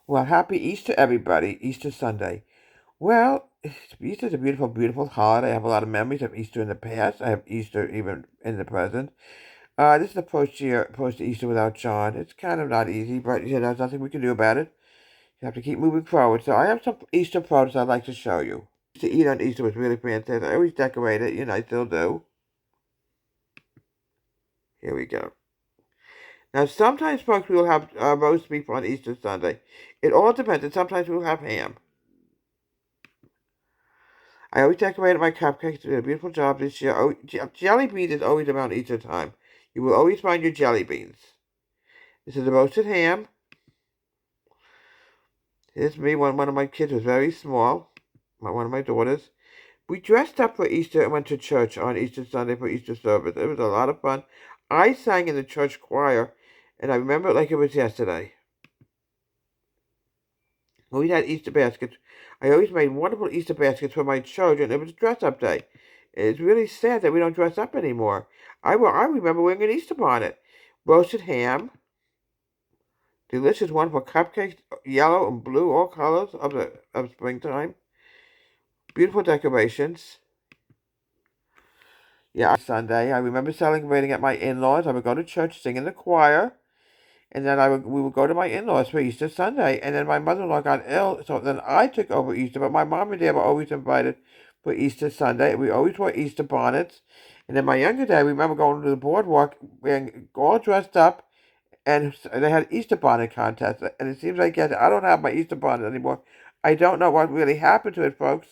Well, happy Easter, everybody. Easter Sunday. Well, Easter's a beautiful, beautiful holiday. I have a lot of memories of Easter in the past. I have Easter even in the present. This is the first year, first Easter without John. It's kind of not easy, but there's nothing we can do about it. You have to keep moving forward. So I have some Easter photos I'd like to show you. To eat on Easter was really fantastic. I always decorate it. I still do. Here we go. Now, sometimes, folks, we will have roast beef on Easter Sunday. It all depends, and sometimes we'll have ham. I always decorated my cupcakes. Did a beautiful job this year. Oh, jelly beans is always around Easter time. You will always find your jelly beans. This is a roasted ham. Here's me when one of my kids was very small. One of my daughters. We dressed up for Easter and went to church on Easter Sunday for Easter service. It was a lot of fun. I sang in the church choir, and I remember it like it was yesterday. When we had Easter baskets, I always made wonderful Easter baskets for my children. It was dress-up day. It's really sad that we don't dress up anymore. I remember wearing an Easter bonnet. Roasted ham. Delicious, wonderful cupcakes, yellow and blue, all colors of springtime. Beautiful decorations. Yeah, Sunday. I remember celebrating at my in-laws. I would go to church, sing in the choir, and then we would go to my in-laws for Easter Sunday. And then my mother-in-law got ill, so then I took over Easter. But my mom and dad were always invited for Easter Sunday. We always wore Easter bonnets. And then my younger day, I remember going to the boardwalk, wearing all dressed up, and they had Easter bonnet contest. And it seems like I don't have my Easter bonnet anymore. I don't know what really happened to it, folks.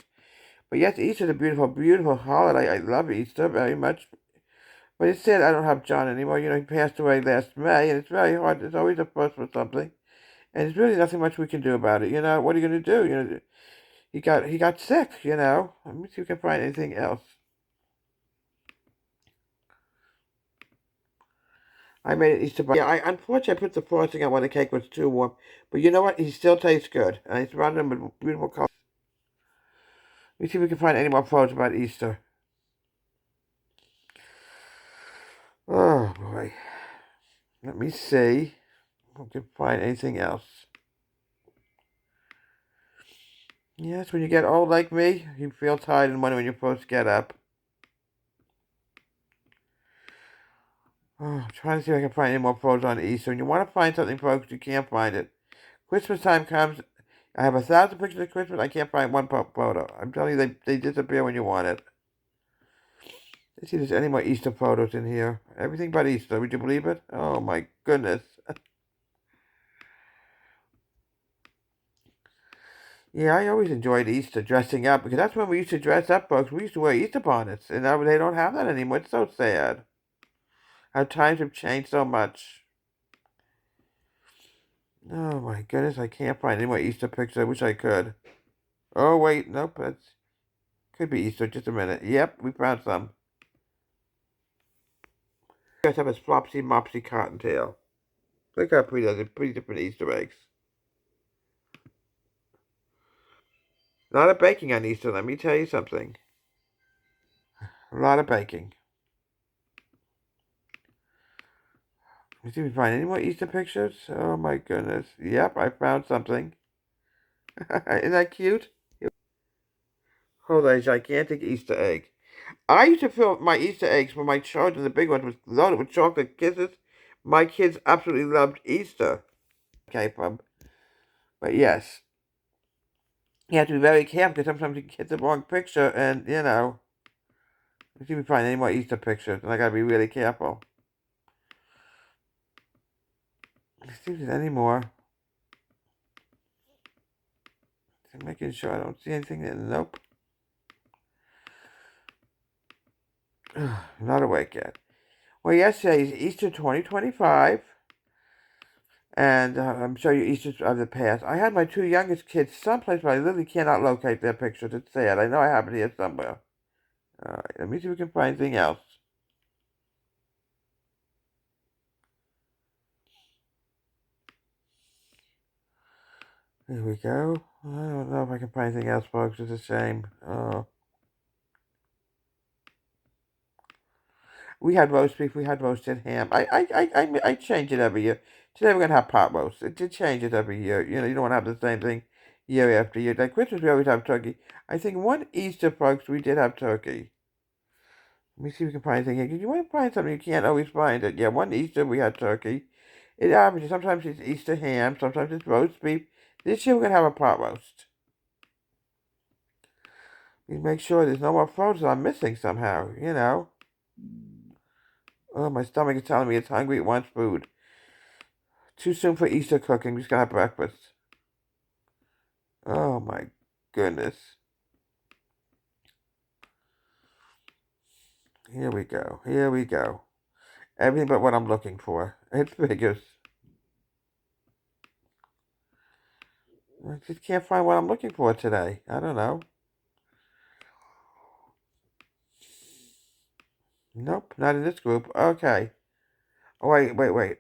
But yes, Easter's a beautiful, beautiful holiday. I love Easter very much. But it's sad I don't have John anymore. He passed away last May, and it's very hard. It's always a fuss for something. And there's really nothing much we can do about it. What are you going to do? He got sick. Let me see if we can find anything else. I made an Easter bunny. Yeah, unfortunately I put the frosting on when the cake was too warm. But you know what? He still tastes good, and it's surrounded with beautiful colors. Let me see if we can find any more photos about Easter. Oh boy. Let me see if we can find anything else. Yes, when you get old like me, you feel tired and wonder when you're supposed to get up. Oh, I'm trying to see if I can find any more photos on Easter. When you want to find something, folks, you can't find it. Christmas time comes. I have 1,000 pictures of Christmas. I can't find one photo. I'm telling you, they disappear when you want it. Let's see if there's any more Easter photos in here. Everything but Easter. Would you believe it? Oh, my goodness. Yeah, I always enjoyed Easter, dressing up, because that's when we used to dress up, folks. We used to wear Easter bonnets, and now they don't have that anymore. It's so sad. How times have changed so much. Oh, my goodness, I can't find any more Easter pictures. I wish I could. Oh, wait, nope, that's... Could be Easter, just a minute. Yep, we found some. You guys have a Flopsy Mopsy Cottontail. Look how pretty that is. Pretty different Easter eggs. A lot of baking on Easter, let me tell you something. A lot of baking. Let's see if we find any more Easter pictures. Oh my goodness. Yep, I found something. Isn't that cute? Hold on, a gigantic Easter egg. I used to fill my Easter eggs for my children, the big ones, was loaded with chocolate kisses. My kids absolutely loved Easter. Okay, but yes. You have to be very careful because sometimes you get the wrong picture and. Let's see if we find any more Easter pictures, and I gotta be really careful. Let's see if there's any more. I'm making sure I don't see anything there. Nope. Not awake yet. Well, yesterday is Easter 2025, and I'm showing you Easter's of the past. I had my two youngest kids someplace, but I literally cannot locate their pictures. It's sad. I know I have it here somewhere. All right, let me see if we can find anything else. Here we go. I don't know if I can find anything else, folks. It's a shame. Oh. We had roast beef. We had roasted ham. I change it every year. Today we're going to have pot roast. It changes every year. You know, you don't want to have the same thing year after year. Like Christmas, we always have turkey. I think one Easter, folks, we did have turkey. Let me see if we can find anything here. 'Cause you want to find something, you can't always find it. Yeah, one Easter we had turkey. It averages. Sometimes it's Easter ham. Sometimes it's roast beef. This year we're going to have a pot roast. We make sure there's no more frozen I'm missing somehow, you know. Oh, my stomach is telling me it's hungry. It wants food. Too soon for Easter cooking. We're just going to have breakfast. Oh, my goodness. Here we go. Here we go. Everything but what I'm looking for. It's figures. I just can't find what I'm looking for today. I don't know. Nope, not in this group. Okay. Oh, wait.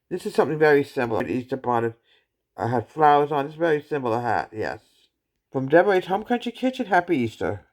This is something very similar. Easter bonnet. I had flowers on. It's a very similar hat, yes. From Deborah's Home Country Kitchen, Happy Easter.